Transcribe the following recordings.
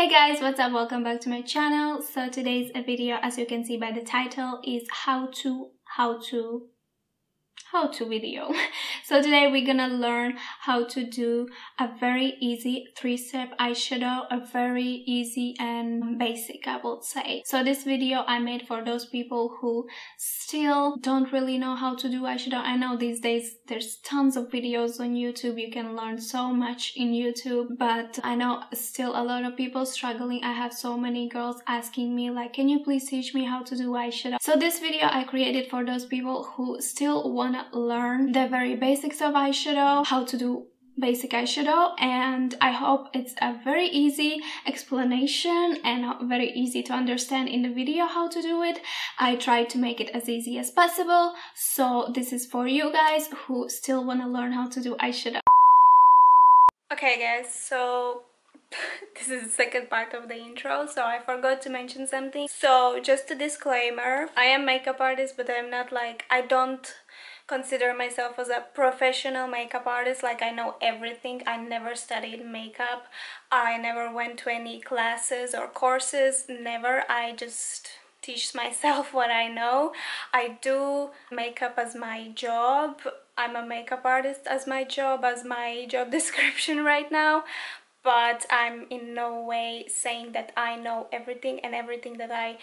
Hey guys, what's up? Welcome back to my channel. So today's video, as you can see by the title, is how to video. So today we're gonna learn how to do a very easy 3-step eyeshadow, a very easy and basic, I would say. So this video I made for those people who still don't really know how to do eyeshadow. I know these days there's tons of videos on YouTube, you can learn so much in YouTube, but I know still a lot of people struggling. I have so many girls asking me like, can you please teach me how to do eyeshadow? So this video I created for those people who still wanna learn the very basics of eyeshadow, how to do basic eyeshadow, and I hope it's a very easy explanation and very easy to understand in the video how to do it. I tried to make it as easy as possible, so this is for you guys who still want to learn how to do eyeshadow. Okay guys, so this is the second part of the intro, so I forgot to mention something. So just a disclaimer, I am makeup artist, but I'm not like, I don't consider myself as a professional makeup artist. Like, I know everything. I never studied makeup. I never went to any classes or courses, never. I just teach myself what I know. I do makeup as my job. I'm a makeup artist as my job description right now. But I'm in no way saying that I know everything, and everything that I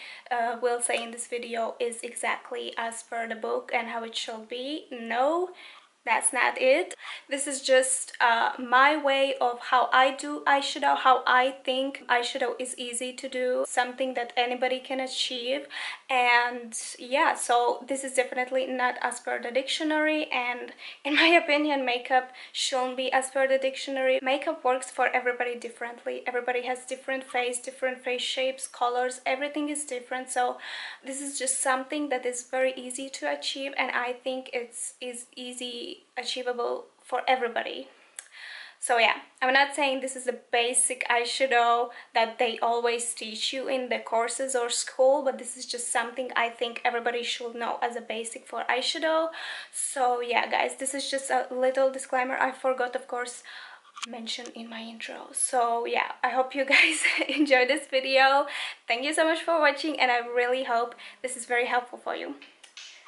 will say in this video is exactly as per the book and how it should be. No, that's not it. This is just my way of how I do eyeshadow, how I think eyeshadow is easy to do, something that anybody can achieve. And yeah, so this is definitely not as per the dictionary, and in my opinion makeup shouldn't be as per the dictionary. Makeup works for everybody differently. Everybody has different face shapes, colors, everything is different. So this is just something that is very easy to achieve, and I think is easy achievable for everybody. So yeah, I'm not saying this is a basic eyeshadow that they always teach you in the courses or school, but this is just something I think everybody should know as a basic for eyeshadow. So yeah guys, this is just a little disclaimer I forgot, of course, mention in my intro. So yeah, I hope you guys enjoy this video. Thank you so much for watching, and I really hope this is very helpful for you.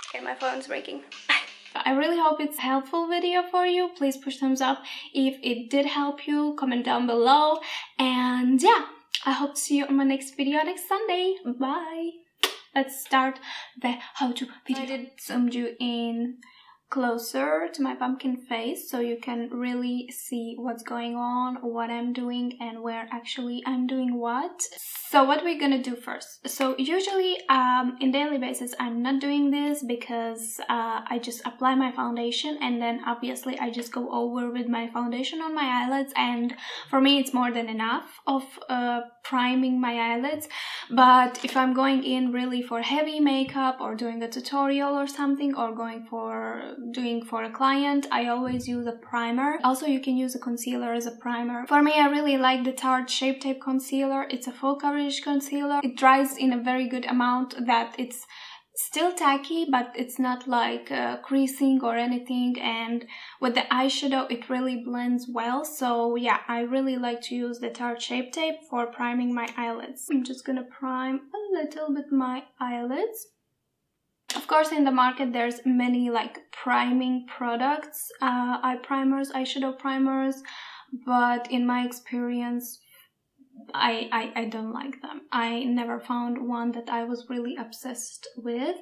Okay, my phone's breaking. I really hope it's a helpful video for you. Please push thumbs up if it did help you. Comment down below. And yeah, I hope to see you on my next video next Sunday. Bye. Let's start the how-to video. I did zoom you in closer to my pumpkin face so you can really see what's going on, what I'm doing, and where actually I'm doing what. So what we're gonna do first. So usually in daily basis I'm not doing this because I just apply my foundation and then obviously I just go over with my foundation on my eyelids, and for me it's more than enough of priming my eyelids. But if I'm going in really for heavy makeup or doing a tutorial or something, or doing for a client, I always use a primer. Also you can use a concealer as a primer. For me, I really like the Tarte Shape Tape concealer. It's a full coverage concealer. It dries in a very good amount that it's still tacky, but it's not like creasing or anything, and with the eyeshadow it really blends well. So yeah, I really like to use the Tarte Shape Tape for priming my eyelids. I'm just gonna prime a little bit my eyelids. Of course, in the market there's many like priming products, eye primers, eyeshadow primers, but in my experience I don't like them. I never found one that I was really obsessed with.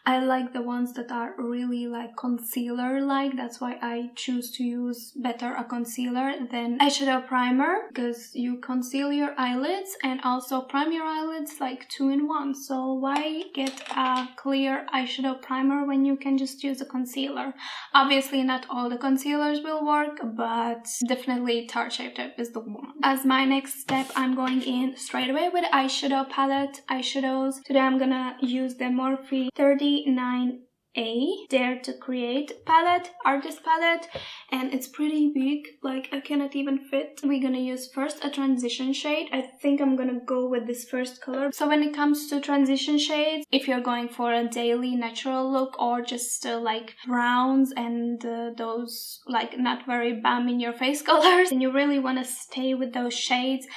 I like the ones that are really like concealer-like. That's why I choose to use better a concealer than eyeshadow primer, because you conceal your eyelids and also prime your eyelids like 2 in 1. So why get a clear eyeshadow primer when you can just use a concealer? Obviously not all the concealers will work, but definitely Tarte Shape Tape is the one. As my next step, I'm going in straight away with eyeshadow palette, eyeshadows. Today I'm gonna use the Morphe 39 A Dare to Create palette, artist palette, and it's pretty big, like I cannot even fit. We're gonna use first a transition shade. I think I'm gonna go with this first color. So when it comes to transition shades, if you're going for a daily natural look or just like browns and those like not very bam in your face colors, and you really want to stay with those shades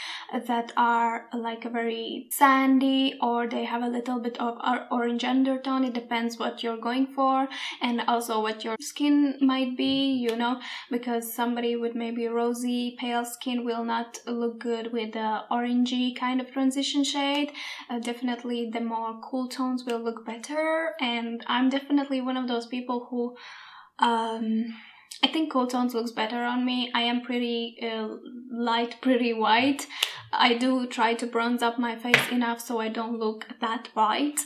that are like a very sandy or they have a little bit of orange undertone. It depends what you're going for and also what your skin might be, you know, because somebody with maybe rosy pale skin will not look good with the orangey kind of transition shade. Definitely the more cool tones will look better, and I'm definitely one of those people who I think cool tones looks better on me. I am pretty light, pretty white. I do try to bronze up my face enough so I don't look that white.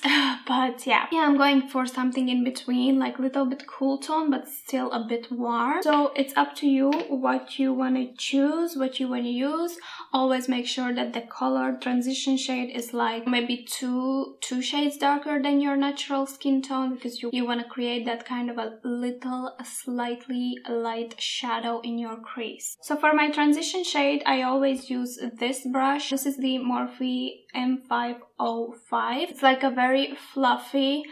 But yeah, I'm going for something in between, like little bit cool tone but still a bit warm. So it's up to you what you want to choose, what you want to use. Always make sure that the color transition shade is like maybe two shades darker than your natural skin tone, because you want to create that kind of a little slightly light shadow in your crease. So for my transition shade, I always use this brush. This is the Morphe M505. It's like a very fluffy,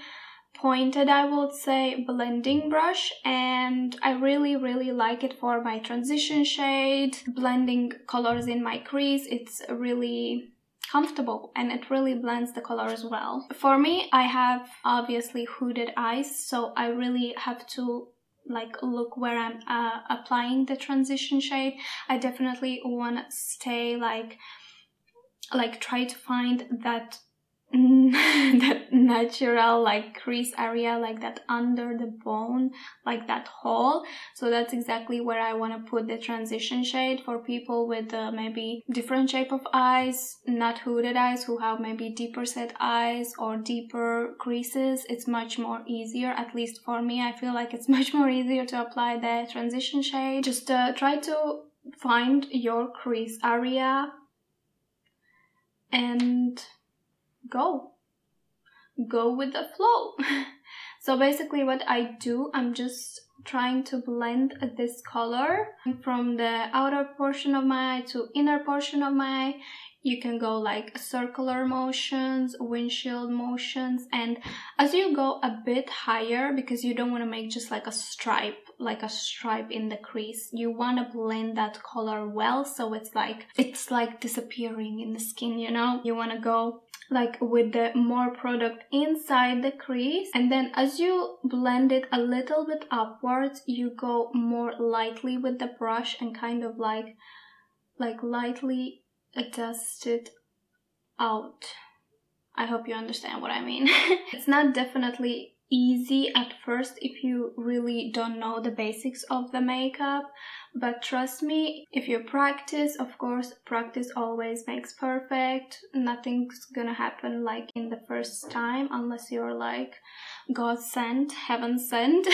pointed, I would say, blending brush, and I really like it for my transition shade, blending colors in my crease. It's really comfortable and it really blends the colors well. For me, I have obviously hooded eyes, so I really have to like look where I'm applying the transition shade. I definitely want to stay like try to find that that natural like crease area, like that under the bone, like that hole. So that's exactly where I want to put the transition shade. For people with maybe different shape of eyes, not hooded eyes, who have maybe deeper set eyes or deeper creases, it's much more easier. At least for me, I feel like it's much more easier to apply the transition shade. Just try to find your crease area and go with the flow. So basically what I do, I'm just trying to blend this color from the outer portion of my eye to inner portion of my eye. You can go like circular motions, windshield motions, and as you go a bit higher, because you don't want to make just like a stripe in the crease, you want to blend that color well, so it's like disappearing in the skin, you know. You want to go like with the more product inside the crease, and then as you blend it a little bit upwards, you go more lightly with the brush and kind of like lightly dust it out. I hope you understand what I mean. It's not definitely easy at first if you really don't know the basics of the makeup, but trust me, if you practice, of course, practice always makes perfect. Nothing's gonna happen like in the first time unless you're like God sent, heaven sent.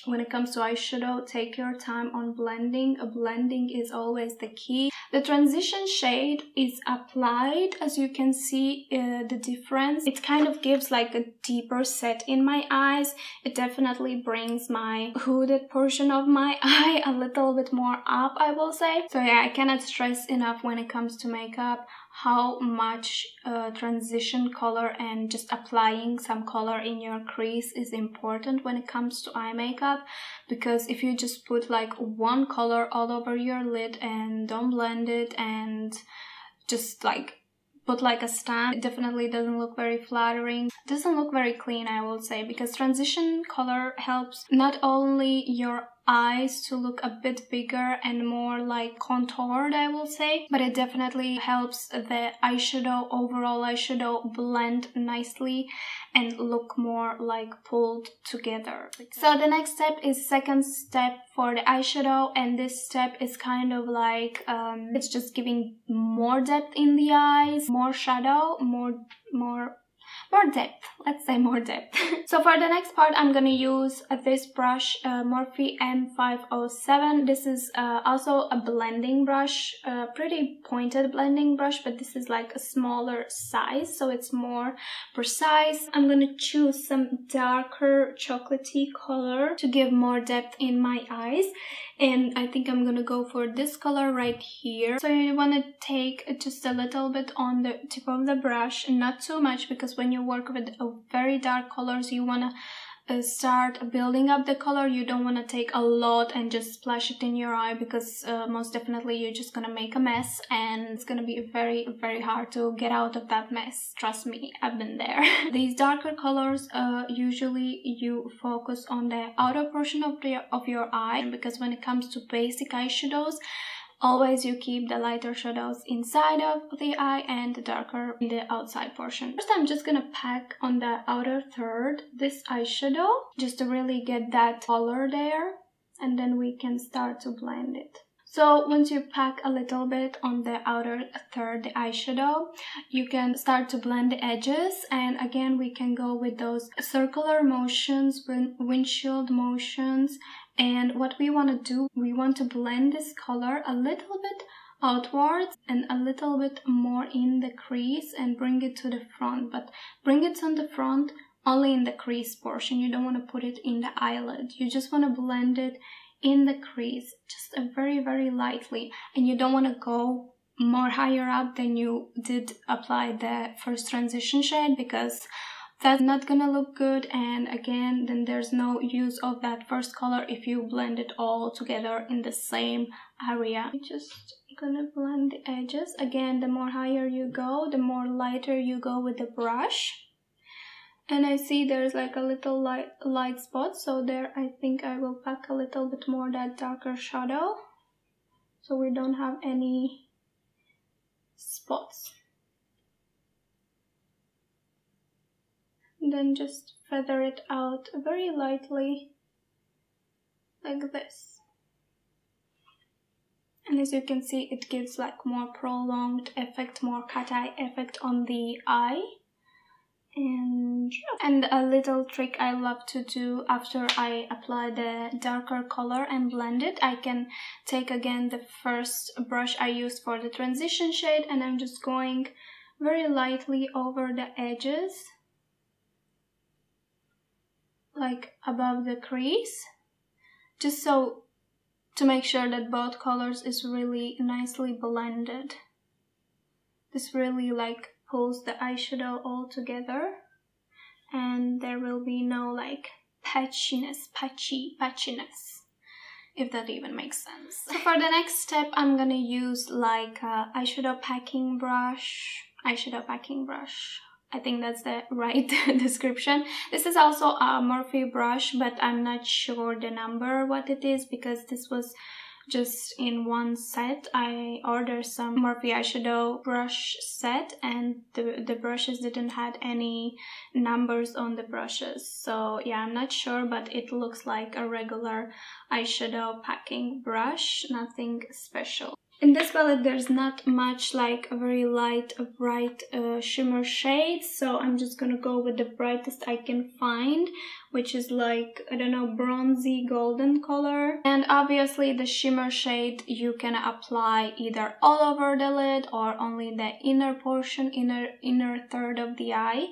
When it comes to eyeshadow, take your time on blending. Blending is always the key. The transition shade is applied, as you can see the difference. It kind of gives like a deeper set in my eyes. It definitely brings my hooded portion of my eye a little bit more up, I will say. So yeah, I cannot stress enough when it comes to makeup how much transition color and just applying some color in your crease is important when it comes to eye makeup, because if you just put like one color all over your lid and don't blend it and just like put like a stamp, it definitely doesn't look very flattering. It doesn't look very clean, I will say, because transition color helps not only your eyes to look a bit bigger and more like contoured, I will say, but it definitely helps the eyeshadow, overall eyeshadow, blend nicely and look more like pulled together. So the next step is second step for the eyeshadow, and this step is kind of like it's just giving more depth in the eyes, more shadow, more more depth. Let's say more depth. So for the next part, I'm gonna use this brush, Morphe M507. This is also a blending brush, pretty pointed blending brush, but this is like a smaller size, so it's more precise. I'm gonna choose some darker chocolatey color to give more depth in my eyes, and I think I'm gonna go for this color right here. So you want to take just a little bit on the tip of the brush, not too much, because when you work with very dark colors, you want to start building up the color. You don't want to take a lot and just splash it in your eye, because most definitely you're just gonna make a mess, and it's gonna be very, very hard to get out of that mess. Trust me, I've been there. These darker colors, usually you focus on the outer portion of your eye, because when it comes to basic eyeshadows, always you keep the lighter shadows inside of the eye and the darker in the outside portion. First, I'm just gonna pack on the outer third this eyeshadow, just to really get that color there, and then we can start to blend it. So once you pack a little bit on the outer third, the eyeshadow, you can start to blend the edges, and again we can go with those circular motions, windshield motions. And what we want to do, we want to blend this color a little bit outwards and a little bit more in the crease and bring it to the front, but bring it on the front only in the crease portion. You don't want to put it in the eyelid. You just want to blend it in the crease, just very, very lightly, and you don't want to go more higher up than you did apply the first transition shade, because that's not gonna look good, and again then there's no use of that first color if you blend it all together in the same area. I'm just gonna blend the edges. Again, the more higher you go, the more lighter you go with the brush. And I see there's like a little light spot, so there I think I will pack a little bit more that darker shadow, so we don't have any spots. Then just feather it out very lightly, like this. And as you can see, it gives like more prolonged effect, more cat-eye effect on the eye. And a little trick I love to do after I apply the darker color and blend it, I can take again the first brush I used for the transition shade, and I'm just going very lightly over the edges, like above the crease, just so to make sure that both colors is really nicely blended. This really like pulls the eyeshadow all together, and there will be no like patchiness, if that even makes sense. So for the next step, I'm gonna use like a eyeshadow packing brush. I think that's the right description. This is also a Morphe brush, but I'm not sure the number what it is, because this was just in one set. I ordered some Morphe eyeshadow brush set, and the brushes didn't have any numbers on the brushes. So yeah, I'm not sure, but it looks like a regular eyeshadow packing brush, nothing special. In this palette, there's not much like a very light, bright shimmer shades, so I'm just gonna go with the brightest I can find, which is like, I don't know, bronzy golden color. And obviously the shimmer shade you can apply either all over the lid or only the inner portion, inner third of the eye,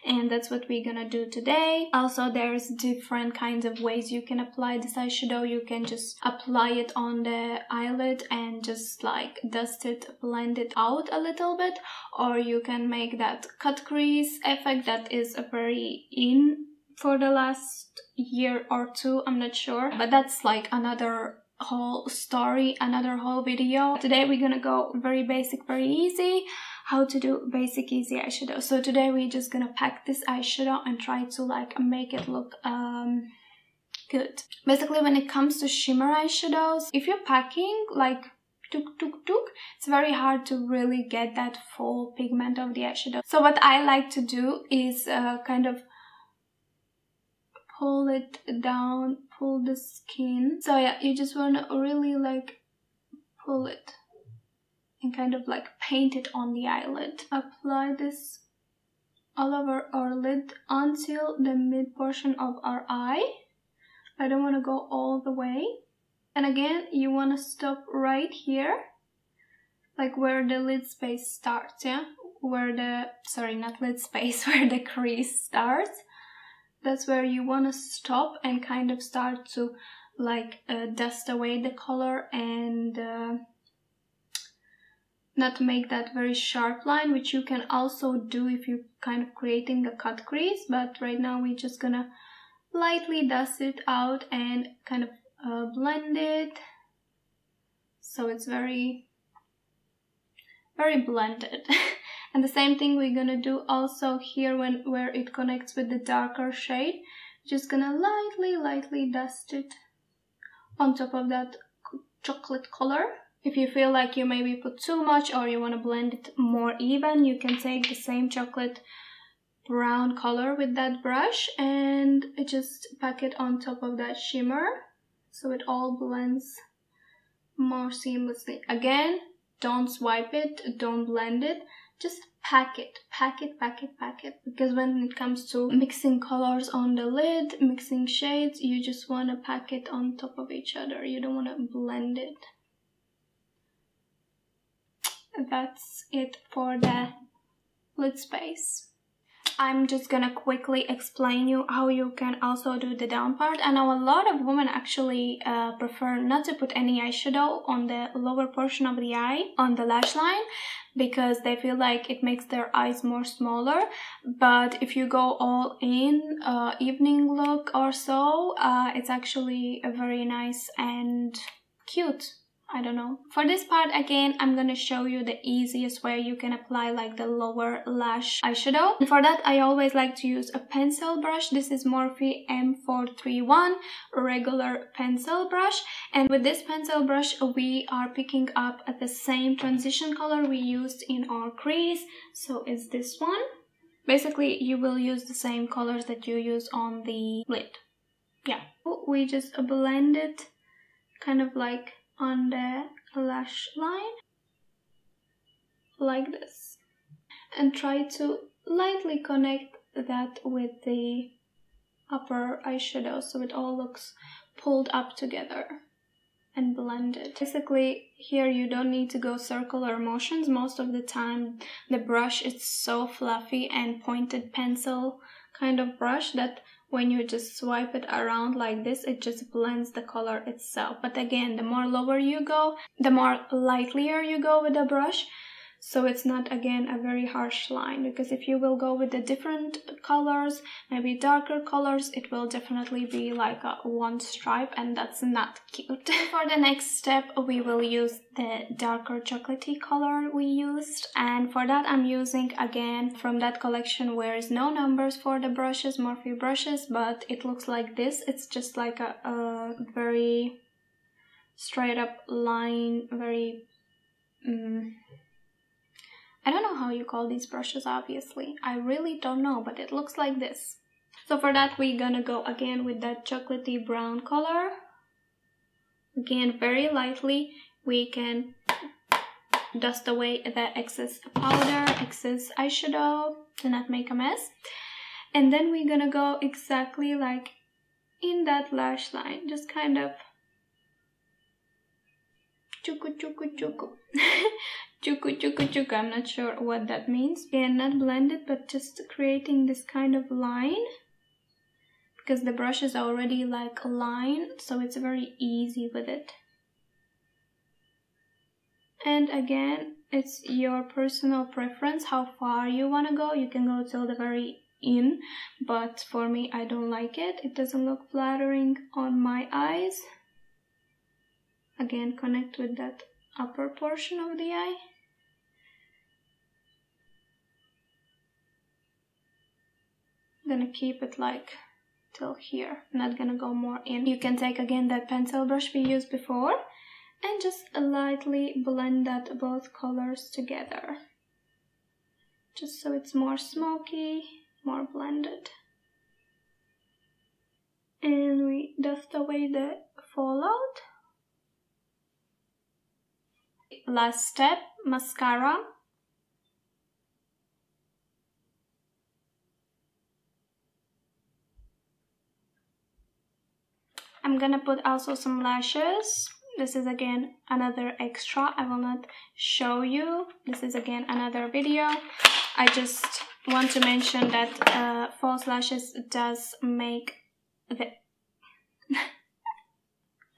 and that's what we're gonna do today. Also, there's different kinds of ways you can apply this eyeshadow. You can just apply it on the eyelid and just like dust it, blend it out a little bit, or you can make that cut crease effect that is very in for the last year or two, I'm not sure, but that's like another whole story, another whole video. Today we're gonna go very basic, very easy, how to do basic easy eyeshadow. So today we're just gonna pack this eyeshadow and try to like make it look good. Basically, when it comes to shimmer eyeshadows, if you're packing like it's very hard to really get that full pigment of the eyeshadow. So what I like to do is kind of pull it down, pull the skin. So yeah, you just want to really like pull it and kind of like paint it on the eyelid. Apply this all over our lid until the mid portion of our eye. I don't want to go all the way. And again, you want to stop right here, like where the lid space starts, yeah? Where the, sorry, not lid space, where the crease starts. That's where you want to stop and kind of start to like dust away the color and not make that very sharp line, which you can also do if you're kind of creating a cut crease. But right now we're just gonna lightly dust it out and kind of blend it so it's very blended. And the same thing we're gonna do also here where it connects with the darker shade. Just gonna lightly dust it on top of that chocolate color. If you feel like you maybe put too much or you want to blend it more even, you can take the same chocolate brown color with that brush and just pack it on top of that shimmer so it all blends more seamlessly. Again, don't swipe it, don't blend it, just pack it, because when it comes to mixing colors on the lid, mixing shades, you just want to pack it on top of each other. You don't want to blend it. That's it for the lid space. I'm just gonna quickly explain you how you can also do the down part. I know a lot of women actually prefer not to put any eyeshadow on the lower portion of the eye, on the lash line, because they feel like it makes their eyes more smaller. But if you go all in evening look or so, it's actually a very nice and cute. I don't know. For this part, again, I'm gonna show you the easiest way you can apply like the lower lash eyeshadow. And for that, I always like to use a pencil brush. This is Morphe M431 regular pencil brush. And with this pencil brush, we are picking up at the same transition color we used in our crease. So it's this one. Basically, you will use the same colors that you use on the lid. Yeah. We just blend it kind of like on the lash line like this, and try to lightly connect that with the upper eyeshadow so it all looks pulled up together and blended. Basically here you don't need to go circular motions. Most of the time the brush is so fluffy and pointed pencil kind of brush that when you just swipe it around like this, it just blends the color itself. But again, the more lower you go, the more lightlier you go with the brush. So it's not, again, a very harsh line, because if you will go with the different colors, maybe darker colors, it will definitely be like a one stripe, and that's not cute. For the next step, we will use the darker chocolatey color we used, and for that I'm using, again, from that collection where is no numbers for the brushes, Morphe brushes, but it looks like this. It's just like a very straight up line, very... I don't know how you call these brushes, obviously. I really don't know, but it looks like this. So for that, we're gonna go again with that chocolatey brown color. Again, very lightly, we can dust away the excess powder, excess eyeshadow to not make a mess. And then we're gonna go exactly like in that lash line, just kind of chuku chuku chuku. Chuku chuku chuku, I'm not sure what that means. Again, not blended, but just creating this kind of line, because the brush is already like a line, so it's very easy with it. And again, it's your personal preference how far you want to go. You can go till the very end, but for me, I don't like it. It doesn't look flattering on my eyes. Again, connect with that upper portion of the eye. I'm gonna keep it like till here, not gonna go more in. You can take again that pencil brush we used before and just lightly blend that both colors together, just so it's more smoky, more blended. And we dust away the fallout. Last step, mascara. I'm gonna put also some lashes. This is again another extra. I will not show you. This is again another video. I just want to mention that false lashes does make the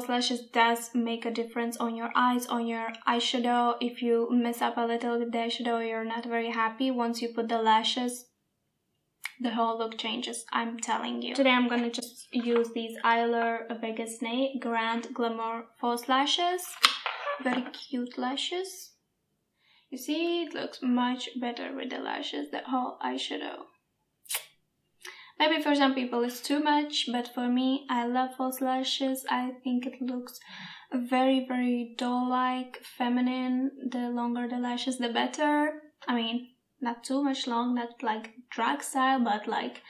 lashes does make a difference on your eyes, on your eyeshadow. If you mess up a little with the eyeshadow, you're not very happy. Once you put the lashes, the whole look changes, I'm telling you. Today I'm gonna just use these Eyelure Vegasnay Grand Glamour false lashes. Very cute lashes. You see, it looks much better with the lashes, the whole eyeshadow. Maybe for some people it's too much, but for me, I love false lashes. I think it looks very, very doll-like, feminine. The longer the lashes, the better. I mean, not too much long, not like drag style, but like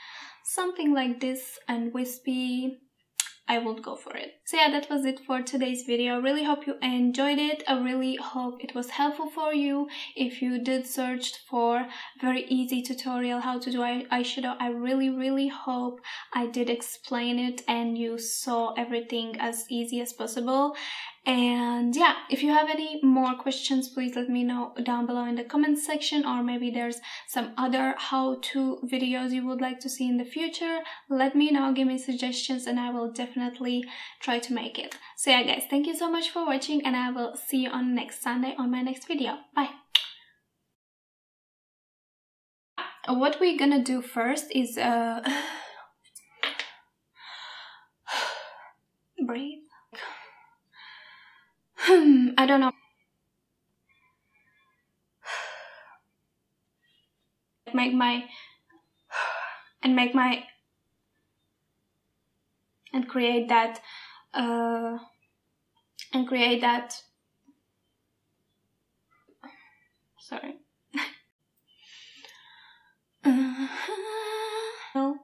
something like this and wispy. I would go for it. So yeah, that was it for today's video. Really hope you enjoyed it. I really hope it was helpful for you. If you did search for very easy tutorial how to do eyeshadow, I really hope I did explain it and you saw everything as easy as possible. And yeah, if you have any more questions, please let me know down below in the comment section, or maybe there's some other how-to videos you would like to see in the future. Let me know, give me suggestions, and I will definitely try to make it. So yeah guys, thank you so much for watching, and I will see you on next Sunday on my next video. Bye! What we're gonna do first is breathe. I don't know. Create that sorry. No.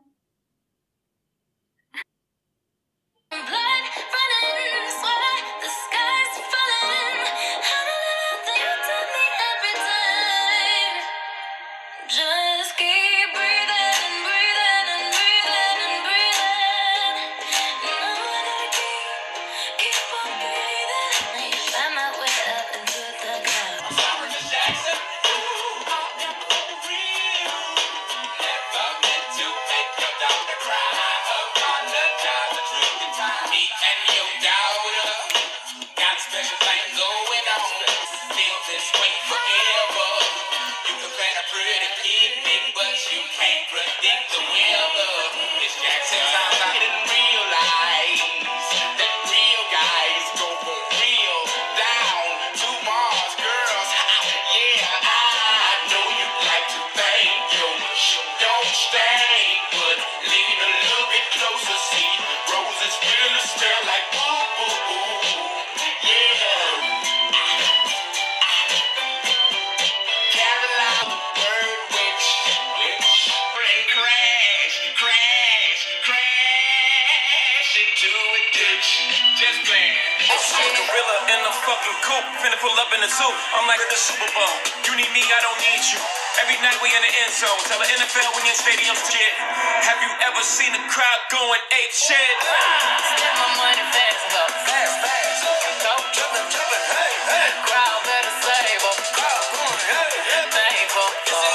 Just keep breathing and breathing and breathing and breathing. No, I gotta keep on breathing. Find my way up into the clouds. Jackson, ooh, real. Never meant to make your daughter cry. Apologize a trillion times. Me and your daughter got special things going on. Feel this way forever. You can plan a pretty picnic, but you can't predict the weather. It's Jackson times I didn't realize that real guys go for real. Down to Mars, girls. Yeah, I know you like to think you don't stay, but lean a little bit closer. See, roses really smell like woo-woo-woo. Yeah. Just playing. Gorilla in the fucking coop, finna pull up in the zoo. I'm like the Super Bowl. You need me, I don't need you. Every night we in the end zone. Tell the NFL we in stadiums shit. Have you ever seen a crowd going ape shit? Spend my money fast, though. Fast. Don't jumpin', hey. Crowd better save 'em. Crowd going, hey. Thankful.